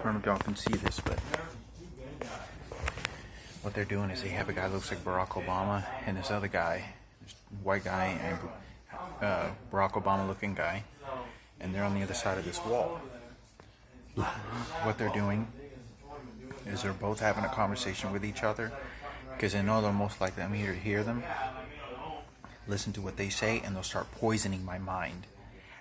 I don't know if y'all can see this, but what they're doing is they have a guy that looks like Barack Obama and this other guy, this white guy and Barack Obama looking guy, and they're on the other side of this wall. What they're doing is they're both having a conversation with each other because they know they're most likely I'm here to hear them, listen to what they say, and they'll start poisoning my mind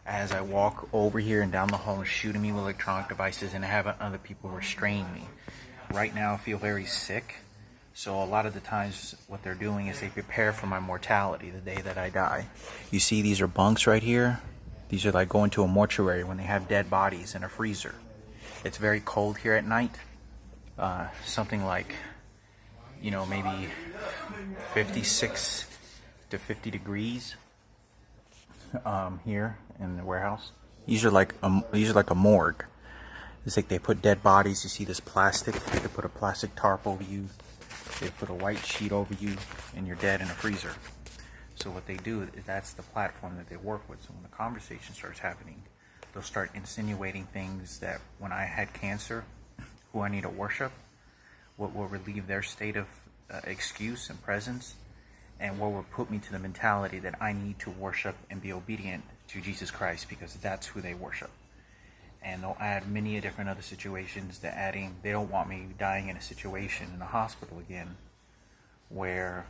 as I walk over here and down the hall and shooting me with electronic devices and having other people restrain me. Right now I feel very sick, so a lot of the times what they're doing is they prepare for my mortality the day that I die. You see these are bunks right here. These are like going to a mortuary when they have dead bodies in a freezer. It's very cold here at night. Something like, maybe 56 to 50 degrees here in the warehouse. These are like a morgue. It's like they put dead bodies. You see this plastic. They put a plastic tarp over you. They put a white sheet over you, and you're dead in a freezer. So what they do is that's the platform that they work with. So when the conversation starts happening, they'll start insinuating things that when I had cancer, who I need to worship, what will relieve their state of excuse and presence, and what will put me to the mentality that I need to worship and be obedient to Jesus Christ because that's who they worship. And they'll add many different other situations that adding, they don't want me dying in a situation in a hospital again where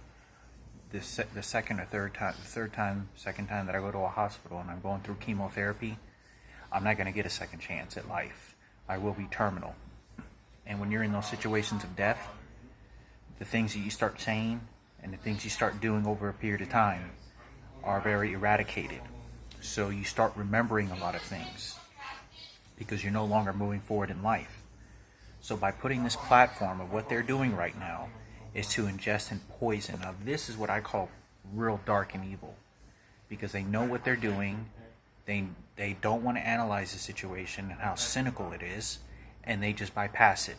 the second time that I go to a hospital and I'm going through chemotherapy, I'm not going to get a second chance at life. I will be terminal. And when you're in those situations of death, the things that you start saying and the things you start doing over a period of time are very eradicated. So you start remembering a lot of things because you're no longer moving forward in life. So by putting this platform of what they're doing right now is to ingest and poison. Now this is what I call real dark and evil because they know what they're doing. They don't want to analyze the situation and how cynical it is, and they just bypass it.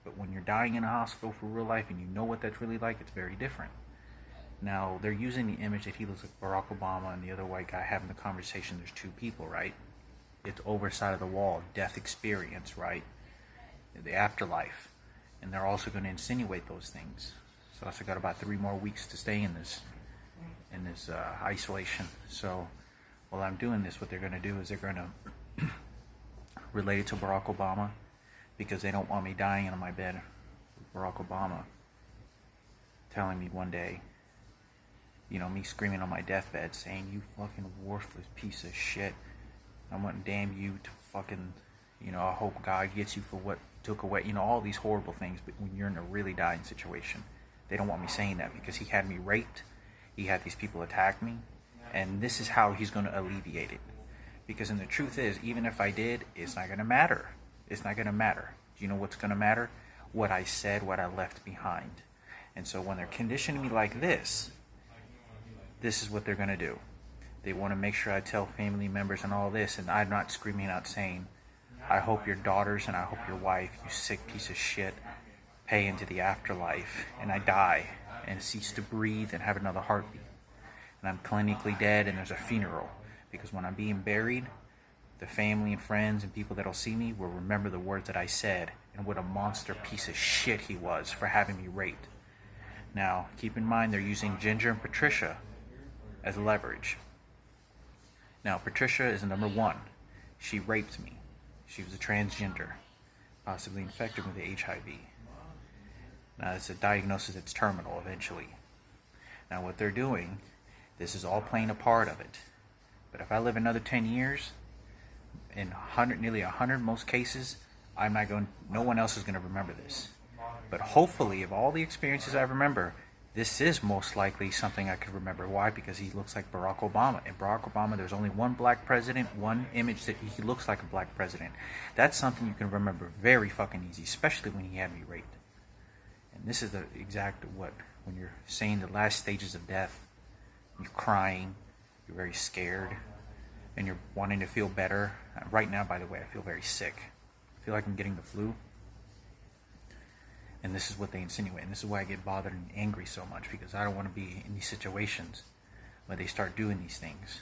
But when you're dying in a hospital for real life and you know what that's really like, it's very different. Now, they're using the image that he looks like Barack Obama and the other white guy having the conversation. There's two people, right? It's over side of the wall, death experience, right? The afterlife. And they're also going to insinuate those things. So I got about 3 more weeks to stay in this isolation. So while I'm doing this, what they're going to do is they're going to relate it to Barack Obama because they don't want me dying in my bed with Barack Obama telling me one day, me screaming on my deathbed saying, "You fucking worthless piece of shit. I want to damn you to fucking, I hope God gets you for what took away," all these horrible things. But when you're in a really dying situation, they don't want me saying that because he had me raped. He had these people attack me. And this is how he's going to alleviate it. Because the truth is, even if I did, it's not going to matter. It's not going to matter. Do you know what's going to matter? What I said, what I left behind. And so when they're conditioning me like this is what they're going to do. They want to make sure I tell family members and all this, and I'm not screaming out saying, "I hope your daughters and I hope your wife, you sick piece of shit, pay into the afterlife, and I die and cease to breathe and have another heartbeat. And I'm clinically dead and there's a funeral." Because when I'm being buried, the family and friends and people that'll see me will remember the words that I said and what a monster piece of shit he was for having me raped. Now, keep in mind they're using Ginger and Patricia as leverage. Now, Patricia is number 1. She raped me. She was a transgender, possibly infected with the HIV. Now, it's a diagnosis that's terminal eventually. Now, what they're doing, this is all playing a part of it. But if I live another 10 years, in nearly 100 most cases, no one else is going to remember this. But hopefully, of all the experiences I remember, this is most likely something I could remember. Why? Because he looks like Barack Obama. And Barack Obama, there's only one black president, one image that he looks like a black president. That's something you can remember very fucking easy, especially when he had me raped. And this is the exact when you're saying the last stages of death, you're crying, you're very scared, and you're wanting to feel better. Right now, by the way, I feel very sick. I feel like I'm getting the flu. And this is what they insinuate. And this is why I get bothered and angry so much, because I don't want to be in these situations where they start doing these things.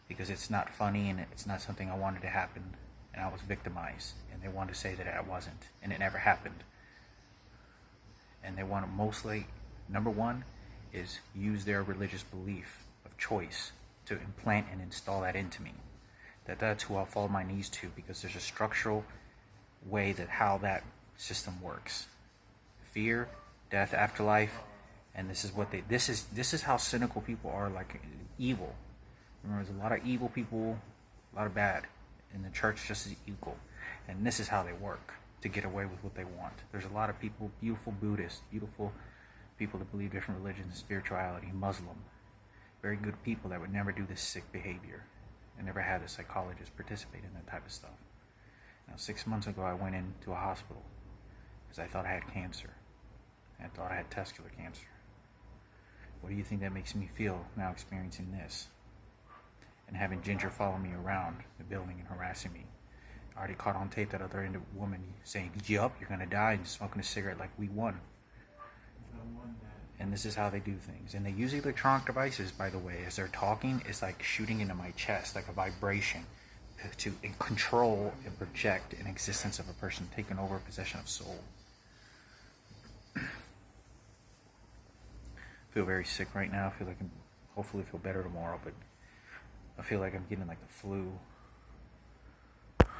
Because it's not funny and it's not something I wanted to happen. and I was victimized, and they wanted to say that I wasn't, and it never happened. And they want to mostly, number one, is use their religious belief of choice to implant and install that into me. That's who I'll fall on my knees to, because there's a structural way that how that system works. Fear, death, afterlife, and this is how cynical people are, like evil. Remember, there's a lot of evil people, a lot of bad, and the church just as equal. And this is how they work to get away with what they want. There's a lot of people, beautiful Buddhists, beautiful people that believe different religions and spirituality, Muslim, very good people that would never do this sick behavior and never had a psychologist participate in that type of stuff. Now, 6 months ago, I went into a hospital because I thought I had cancer. I thought I had testicular cancer. What do you think that makes me feel now experiencing this? And having Ginger follow me around the building and harassing me. I already caught on tape that other woman saying, yup, you're going to die, and smoking a cigarette like we won. And this is how they do things. And they use electronic devices, by the way. As they're talking, it's like shooting into my chest, like a vibration, to control and project an existence of a person, taking over possession of soul. I feel very sick right now. I feel like hopefully feel better tomorrow, but I feel like I'm getting like the flu.